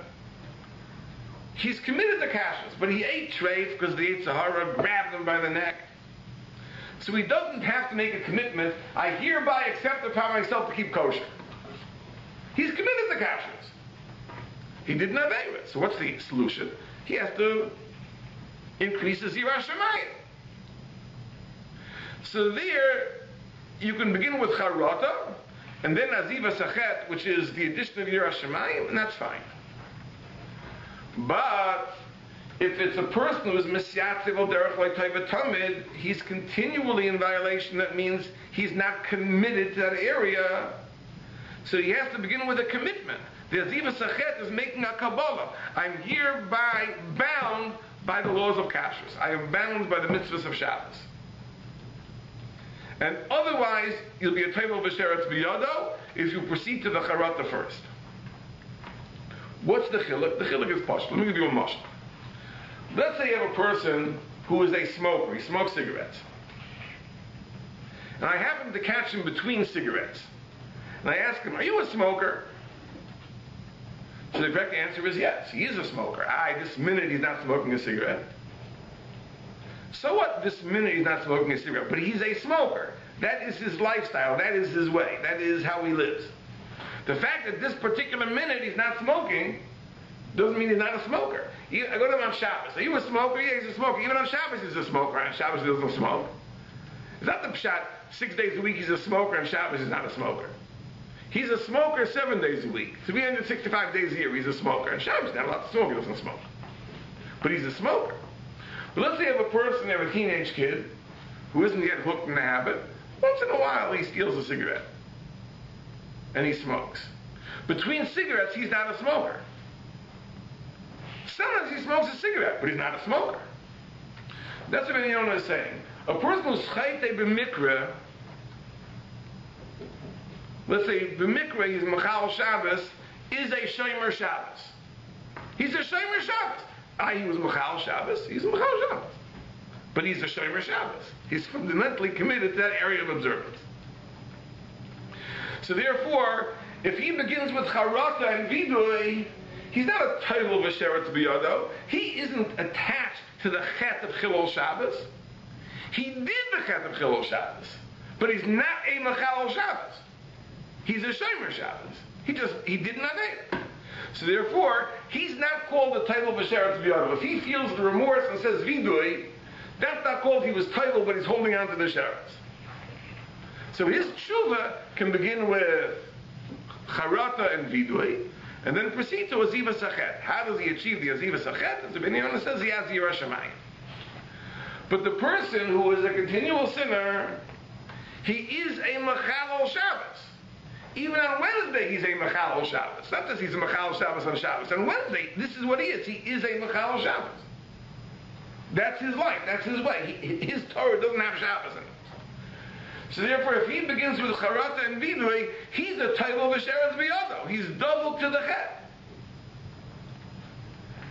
he's committed to Kashrus, but he ate treif because the Yetzer Hara grabbed him by the neck. So he doesn't have to make a commitment. I hereby accept upon myself to keep kosher. He's committed to Kashrus. He didn't obey it. So what's the solution? He has to increase his Yirah Shamayim. So there, you can begin with Charata, and then Aziva Sachet, which is the addition of Yirah Shamayim, and that's fine. But if it's a person who is Misyatziv al Derech L'Tayva Tamid, he's continually in violation. That means he's not committed to that area. So he has to begin with a commitment. The Aziva Sachet is making a Kabbalah. I'm hereby bound by the laws of Kashrus. I am bound by the mitzvahs of Shabbos. And otherwise, you'll be a Teivel V'Sheretz B'Yado if you proceed to the Charata first. What's the chiluk? The chiluk is pashut. Let me give you a mashal. Let's say you have a person who is a smoker. He smokes cigarettes. And I happen to catch him between cigarettes. And I ask him, are you a smoker? So the correct answer is yes. He is a smoker. This minute he's not smoking a cigarette. So what? This minute he's not smoking a cigarette. But he's a smoker. That is his lifestyle. That is his way. That is how he lives. The fact that this particular minute he's not smoking doesn't mean he's not a smoker. I go to him on Shabbos. Are you a smoker? Yeah, he's a smoker. Even on Shabbos he's a smoker. On Shabbos he doesn't smoke. It's not the pshat. 6 days a week he's a smoker. On Shabbos he's not a smoker. He's a smoker 7 days a week. 365 days a year he's a smoker. On Shabbos he's not allowed to smoke. He doesn't smoke. But he's a smoker. But let's say you have a person, you have a teenage kid who isn't yet hooked in the habit. Once in a while he steals a cigarette. And he smokes. Between cigarettes, he's not a smoker. Sometimes he smokes a cigarette, but he's not a smoker. That's what Rabbi Yonah is saying. A person who's chayte b'mikra, let's say b'mikra, he's machal Shabbos, is a shomer Shabbos. He's a shomer Shabbos. He was machal Shabbos, he's a machal Shabbos. But he's a shomer Shabbos. He's fundamentally committed to that area of observance. So therefore, if he begins with Charata and Vidui, he's not a Teivel V'Sheretz B'Yado. He isn't attached to the Chet of Chilul Shabbos. He did the Chet of Chilul Shabbos, but he's not a Machal Shabbos. He's a Shomer Shabbos. He did not do it. So therefore, he's not called a Teivel V'Sheretz B'Yado. If he feels the remorse and says Vidui, that's not called he was Teivel, but he's holding on to the Sheretz. So his tshuva can begin with Charata and Vidui, and then proceed to Aziva Sachet. How does he achieve the Aziva Sachet? As the Rabbi Yonah says, he has Yirah Shamayim. But the person who is a continual sinner, he is a Machal Shabbos. Even on Wednesday, he's a Machal Shabbos. Not just he's a Machal Shabbos on Shabbos. On Wednesday, this is what he is. He is a Machal Shabbos. That's his life. That's his way. His Torah doesn't have Shabbos in it. So therefore, if he begins with Charata and Vidui, he's a Teivel V'Sheretz B'Yado. He's double to the Chet.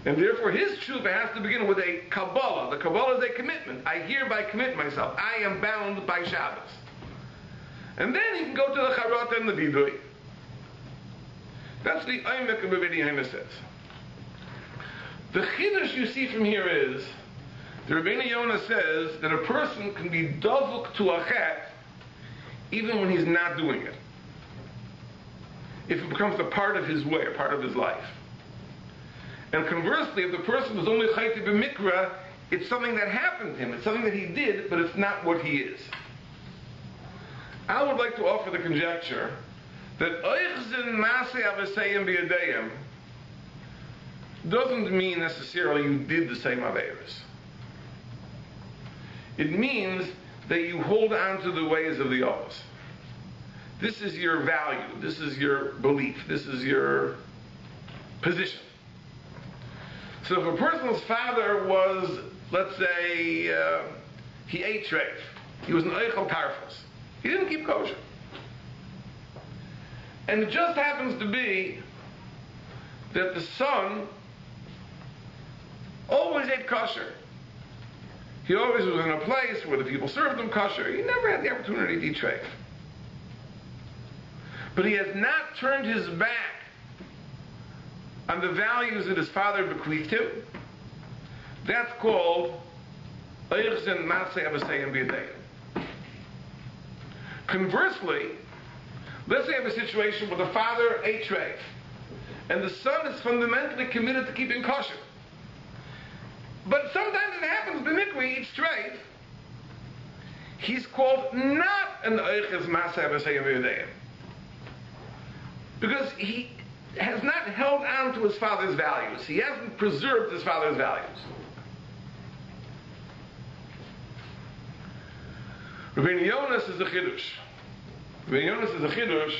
And therefore, his tshuva has to begin with a Kabbalah. The Kabbalah is a commitment. I hereby commit myself. I am bound by Shabbos. And then he can go to the Charata and the Vidui. That's the Aymek of Rabbi Yonah says. The Chiddush you see from here is, the Rabbi Yonah says that a person can be dovuk to a Chet even when he's not doing it. If it becomes a part of his way, a part of his life. And conversely, if the person is only chayte b'mikra, it's something that happened to him. It's something that he did, but it's not what he is. I would like to offer the conjecture that oichzin masei avaseyim b'yadeyim doesn't mean necessarily you did the same averos. It means that you hold on to the ways of the others. This is your value. This is your belief. This is your position. So if a person's father was, let's say, he ate treif, he was an eichel tarfus, he didn't keep kosher. And it just happens to be that the son always ate kosher. He always was in a place where the people served him kosher. He never had the opportunity to eat treif. But he has not turned his back on the values that his father bequeathed him. That's called Eichzen Matzeh Avaseyim B'Yadeyim. Conversely, let's say you have a situation where the father ate treif, and the son is fundamentally committed to keeping kosher. But sometimes it happens, the mikveh eats treif. He's called not an Eichzen Matzeh Avaseyim B'Yadeyim, because he has not held on to his father's values. He hasn't preserved his father's values. Rabbi Yonas is a chiddush. Rabbi Yonas is a chiddush.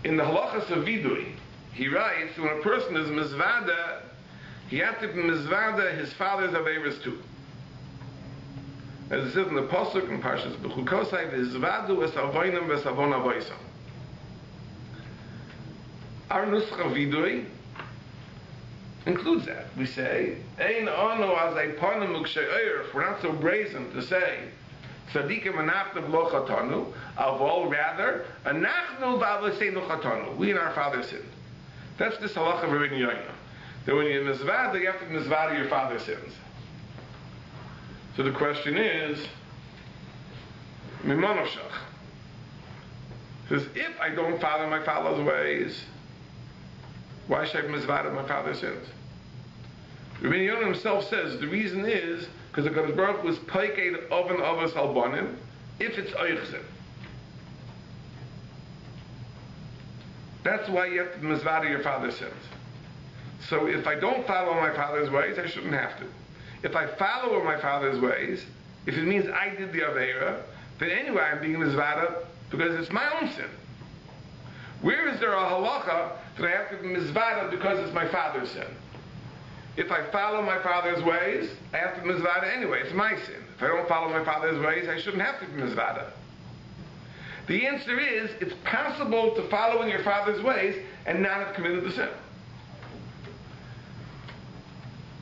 In the halachas of vidui, he writes, when a person is mizvada, he has to be mizvada his father's aveiros too. As it says in the pasuk in Parshas Bechukosai, v'izvadu es avonim v'esavon avoisam. Our nuscha vidui includes that. We say, Ein ono azay panim ukshe'er, if we're not so brazen to say, tzadikim anachnu v'lo chatanu, avol rather, anachnu v'avoseinu chatanu, we and our father sinned. That's the halacha of Rabbi Yoina. That when you're mizvada, you have to mizvada your father's sins. So the question is, Mimonoshach. Says, if I don't follow my father's ways, why should I mizvada my father's sins? Rabbi Yonah himself says the reason is because the Kadosh Baruch Hu was paiked oven avos albanim if it's oichzin. That's why you have to mizvada your father's sins. So if I don't follow my father's ways, I shouldn't have to. If I follow my father's ways, if it means I did the aveira, then anyway I'm being mizvada because it's my own sin. Where is there a halacha that I have to be mizvada because it's my father's sin? If I follow my father's ways, I have to be mizvada anyway. It's my sin. If I don't follow my father's ways, I shouldn't have to be mizvada. The answer is, it's possible to follow in your father's ways and not have committed the sin.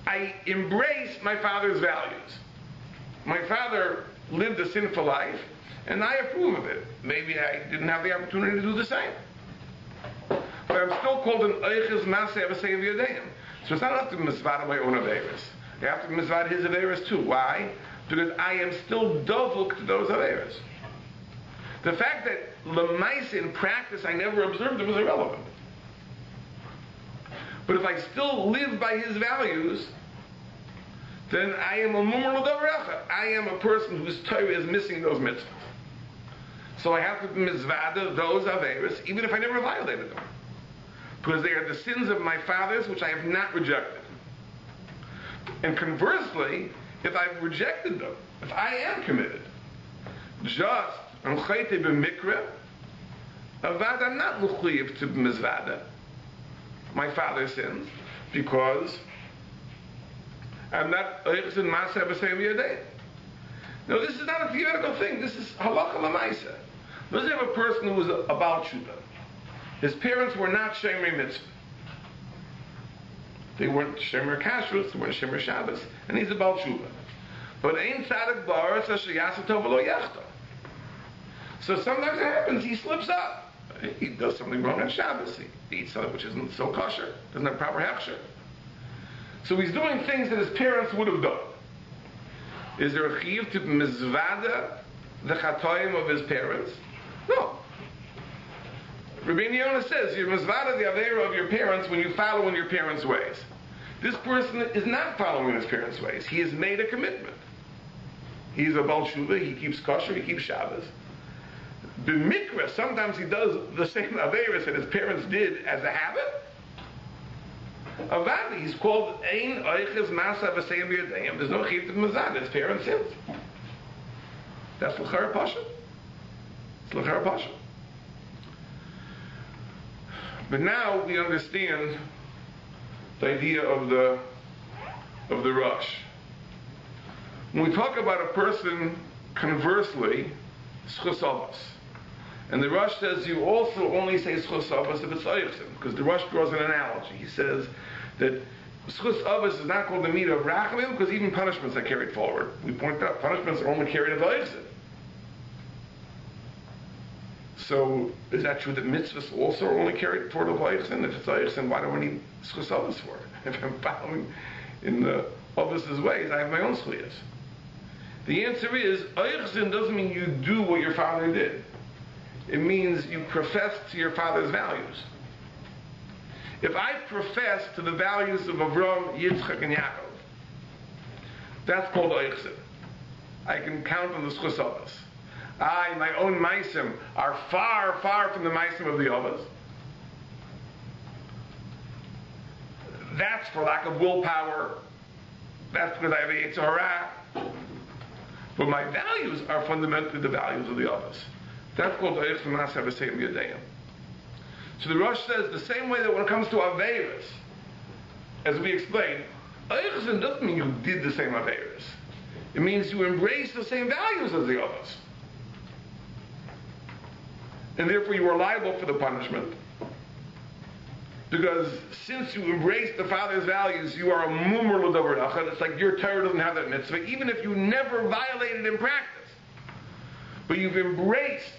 I embrace my father's values. My father lived a sinful life, and I approve of it. Maybe I didn't have the opportunity to do the same. But I'm still called an Eichz Maaseh Avaseyim B'Yadeyim. So it's not enough to mizvada my own aveiros. I have to mizvada his aveiros too. Why? Because I am still dovuk to those aveiros. The fact that l'maisa in practice I never observed them is irrelevant. But if I still live by his values, then I am a mumar l'doverecha. I am a person whose Torah is missing those mitzvahs. So I have to mizvada those aveiros, even if I never violated them. Because they are the sins of my fathers, which I have not rejected. And conversely, if I've rejected them, if I am committed, just I'm chayte b'mikra, avad I'm not luchliv to mizvada my father's sins, because I'm not eichzin maaseh b'seim yadei. No, this is not a theoretical thing. This is halacha l'maisa. Let's have a person who was a Baal Tshuva. His parents were not Shemer Mitzvah. They weren't Shemer Kashrus, they weren't Shemer Shabbos, and he's a Baal Tshuva. But Ein Tzadik Ba'aretz Asher Yaseh Tov V'lo Yachta. So sometimes it happens, he slips up. He does something wrong on Shabbos. He eats something which isn't so kosher, doesn't have proper hechsher. So he's doing things that his parents would have done. Is there a chiyuv to mizvada the chatoim of his parents? No. Rabbi Yonah says, you're mizvada the aveira of your parents when you follow in your parents' ways. This person is not following his parents' ways. He has made a commitment. He's a Baal Tshuva, he keeps kosher, he keeps Shabbos. B'mikra, sometimes he does the same aveiros that his parents did as a habit. Avadi, he's called Ein Eichz Maaseh Avaseyim B'Yadeyim. There's no chiyuv to mizvada, his parents sins. That's l'chara pasha. It's l'chara pasha. But now we understand the idea of the Rosh. When we talk about a person, conversely, schus avos. And the Rosh says you also only say schus avos if it's oichsin, because the Rosh draws an analogy. He says that schus avos is not called the midah of rachamim because even punishments are carried forward. We point out punishments are only carried as oichsin. So is that true that mitzvahs also are only carried forward as oichsin? If it's oichsin, why do I need schus avos for it? If I'm following in the avos' ways, I have my own schlias. The answer is, oichsin doesn't mean you do what your father did. It means you profess to your father's values. If I profess to the values of Avram, Yitzchak, and Yaakov, that's called oichsin. I can count on the schus avos. My own maisim, are far, far from the maisim of the avos. That's for lack of willpower. That's because I have a yetzer hara. But my values are fundamentally the values of the avos. That's called oichsin ma'aseh v'seim yodayim. So the Rosh says the same way that when it comes to aveiros, as we explained, oichsin doesn't mean you did the same aveiros. It means you embrace the same values as the avos. And therefore you are liable for the punishment. Because since you embrace the father's values, you are a mumur l'dover achad. It's like your Torah doesn't have that mitzvah, even if you never violate it in practice. But you've embraced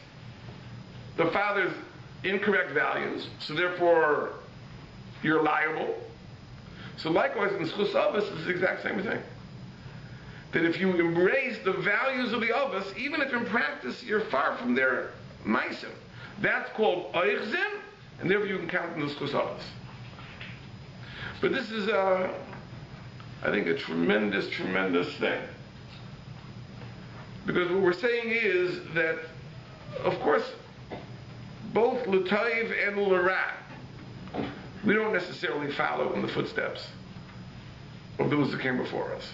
the father's incorrect values, so therefore you're liable. So likewise in schus avos, it's the exact same thing. That if you embrace the values of the avos, even if in practice you're far from their maisim, that's called oichsin, and therefore you can count on the schus avos. But this is, I think, a tremendous, tremendous thing. Because what we're saying is that, of course, both l'taiv and l'ra, we don't necessarily follow in the footsteps of those that came before us.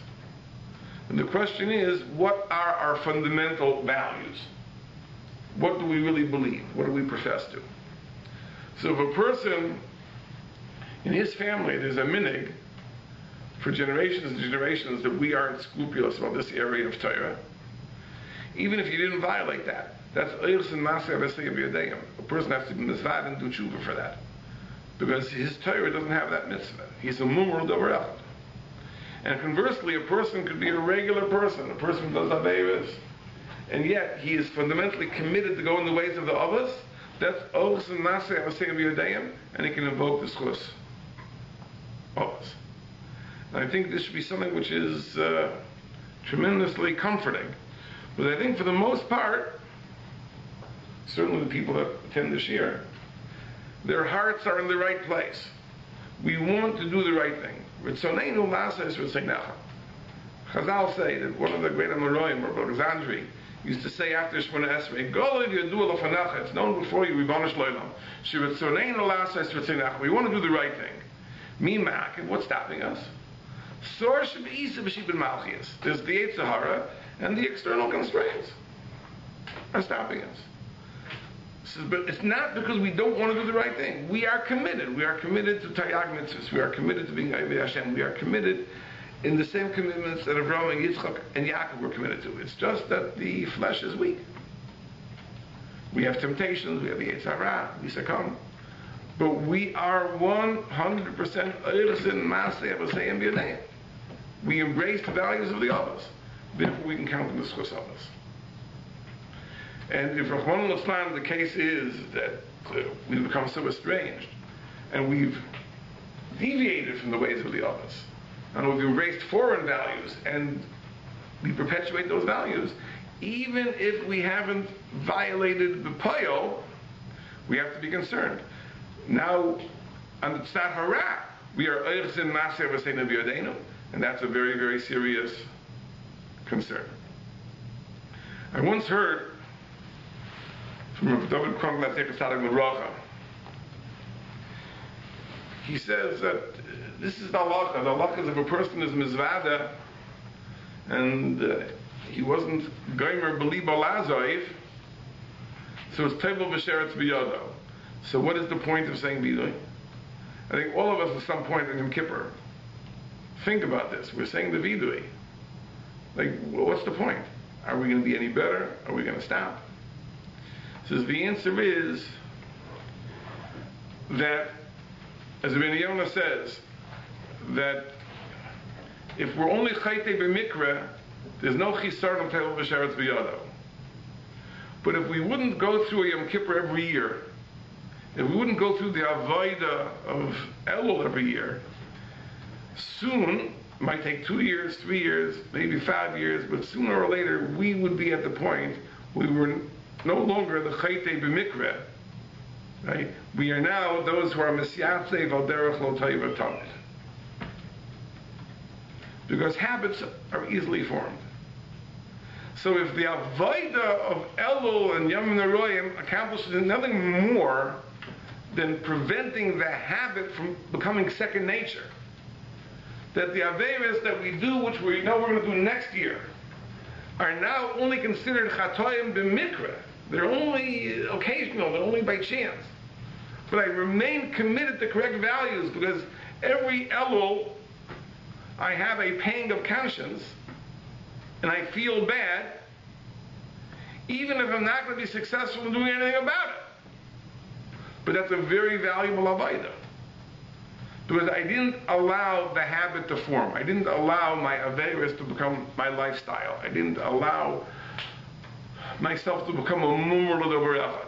And the question is, what are our fundamental values? What do we really believe? What do we profess to? So if a person, in his family, there's a minig for generations and generations that we aren't scrupulous about this area of Torah, even if you didn't violate that, that's oichsin ma'aseh v'seim yodayim. A person has to be mizvad and do tshuva for that. Because his Torah doesn't have that mitzvah. He's a mumur l'dover achad. And conversely, a person could be a regular person, a person who does aveiros, and yet he is fundamentally committed to go in the ways of the avos. That's oichsin ma'aseh v'seim yodayim, and he can invoke the schus avos. And I think this should be something which is tremendously comforting. But I think for the most part, certainly the people that attend this year, their hearts are in the right place. We want to do the right thing. Chazal say that one of the great Amoraim, Rabbi Eliezer, used to say after Shemona Esrei, it's known before you, we want to do the right thing. What's stopping us? There's the yetzer hara, and the external constraints are stopping us. So, but it's not because we don't want to do the right thing. We are committed. We are committed to Tayag mitzvahs. We are committed to being Avei Hashem. We are committed in the same commitments that Avraham and Yitzchak and Yaakov were committed to. It's just that the flesh is weak. We have temptations. We have the yetzer hara. We succumb. But we are 100% oichsin ma'aseh v'seim yodayim. We embrace the values of the avos. Therefore, we can count on the schus avos. And if Rahman al-Islam, the case is that we've become so estranged, and we've deviated from the ways of the avos, and we've embraced foreign values, and we perpetuate those values, even if we haven't violated the payol, we have to be concerned. Now, on the tzad hara, we are oichsin ma'aseh v'seim yodayim, and that's a very, very serious concern. I once heard from Rabbi David Kronglat Tzadik L'Rocha. He says that this is the halacha. The halacha is if a person is mizvada and he wasn't goymer b'libo lazoiv, so it's tevel v'sheretz b'yodo. So what is the point of saying b'yodo? I think all of us at some point in Yom Kippur think about this. We're saying the vidui. Like, well, what's the point? Are we going to be any better? Are we going to stop? Says the answer is that, as Rabbi Yonah says, that if we're only chayte b'mikra, there's no chisar l'tel v'sheretz b'yado. But if we wouldn't go through a Yom Kippur every year, if we wouldn't go through the avodah of Elul every year, soon, it might take 2 years, 3 years, maybe 5 years, but sooner or later we would be at the point we were no longer the chayte b'mikra, right? We are now those who are misyatzev al derech lo taiva tamid. Because habits are easily formed. So if the avodah of Elul and Yom Neroyim accomplishes nothing more than preventing the habit from becoming second nature, that the averos that we do, which we know we're going to do next year, are now only considered chatoyim b'mikra. They're only occasional, they're only by chance. But I remain committed to correct values because every Elul I have a pang of conscience and I feel bad, even if I'm not going to be successful in doing anything about it. But that's a very valuable avodah. Because I didn't allow the habit to form. I didn't allow my averos to become my lifestyle. I didn't allow myself to become a mumur l'dover.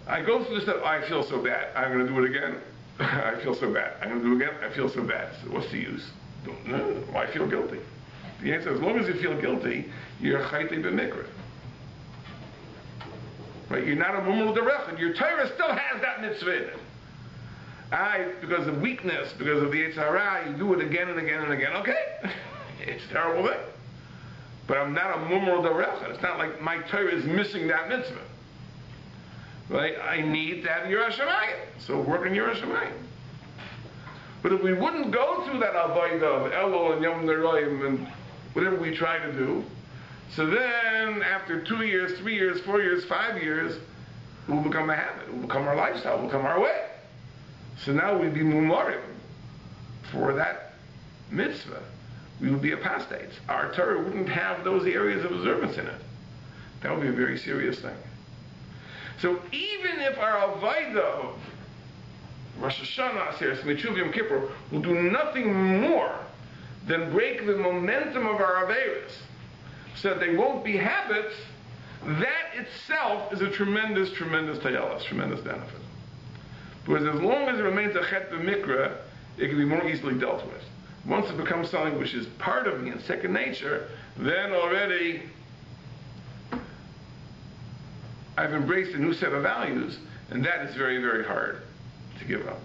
I go through this stuff, I feel so bad. I'm going to do it again. I feel so bad. I'm going to do it again. I feel so bad. So what's the use? Why feel guilty? The answer is, as long as you feel guilty, you're chayte b'mikra. Right? You're not a mumul derechad. Your Torah still has that mitzvah in it. Because of weakness, because of the Yetzer Hara, you do it again and again and again. Okay, it's a terrible thing. But I'm not a mumul derechad. It's not like my Torah is missing that mitzvah. Right? I need to have Yiras Shamayim. So work on Yiras Shamayim. But if we wouldn't go through that avodah of Elul and Yom Neroyim and whatever we try to do, so then after 2 years, 3 years, 4 years, 5 years, it will become a habit. It will become our lifestyle. It will become our way. So now we'd be mumarim for that mitzvah. We would be apostates. Our Torah wouldn't have those areas of observance in it. That would be a very serious thing. So even if our avodah of Rosh Hashanah, Aseres Mitzvah, Yom Kippur will do nothing more than break the momentum of our averos, so that they won't be habits, that itself is a tremendous, tremendous tayalas, tremendous benefit. Because as long as it remains a chet b'mikra, it can be more easily dealt with. Once it becomes something which is part of me and second nature, then already I've embraced a new set of values, and that is very, very hard to give up.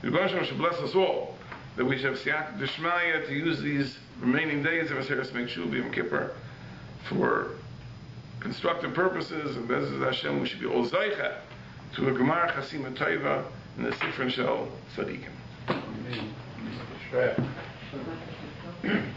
The Rebbe should bless us all, that we should have siyata d'shmaya to use these remaining days of Aseres Mon Jul Yom Kippur for constructive purposes, and Be'ezus Hashem we should be all zeicha to a gemar chasima tova in the Sifron Shel Tzadikim. Amen.